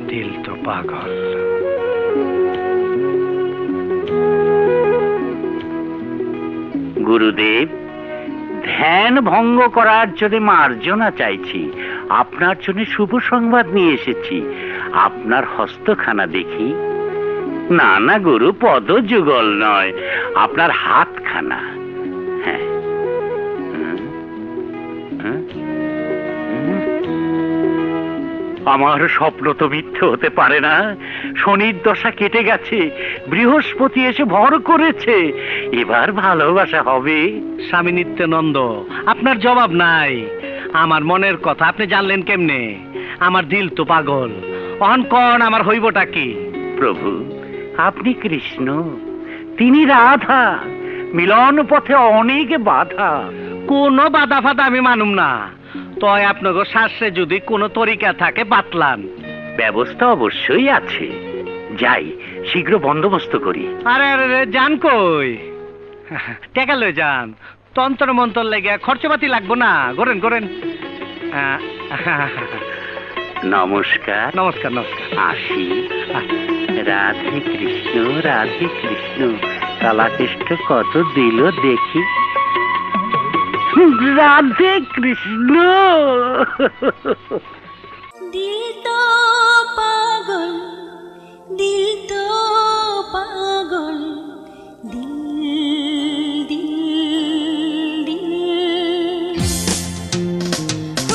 দিল তো পাগল। গুরুদেব, ধ্যান ভঙ্গ করার জন্য মার্জনা চাইছি। আপনার জন্য শুভ সংবাদ নিয়ে এসেছি। আপনার হস্তখানা দেখি। না না গুরু, পদ যুগল নয়, আপনার হাতখানা। হ্যাঁ, আমার স্বপ্ন তো মিথ্যে হতে পারে না। শনির দশা কেটে গেছে, বৃহস্পতি এসে ভর করেছে, এবার ভালোবাসা হবে। স্বামী নিত্যানন্দ, আপনার জবাব নাই। আমার মনের কথা আপনি জানলেন কেমনে? আমার দিল তো পাগল। অহন কন আমার হইবটা কি? প্রভু, আপনি কৃষ্ণ, তিনি রাধা। মিলন পথে অনেক বাধা। কোনো বাধা ফাদা আমি মানুম না। তয় আপনাকে শাস্ত্রে যদি কোনো তরিকা থাকে বাতলান। ব্যবস্থা অবশ্যই আছে, যাই শীঘ্র বন্দোবস্ত করি। আরে আরে রে, যান কই? টেকা লই যান, তন্ত্র মন্ত্র লেগে খরচপাতি লাগবো না। করেন করেন। নমস্কার। নমস্কার নমস্কার। আসি। রাধে কৃষ্ণ, রাধে কৃষ্ণ। কালাকৃষ্ণ কত দিল দেখি। রাধে কৃষ্ণ।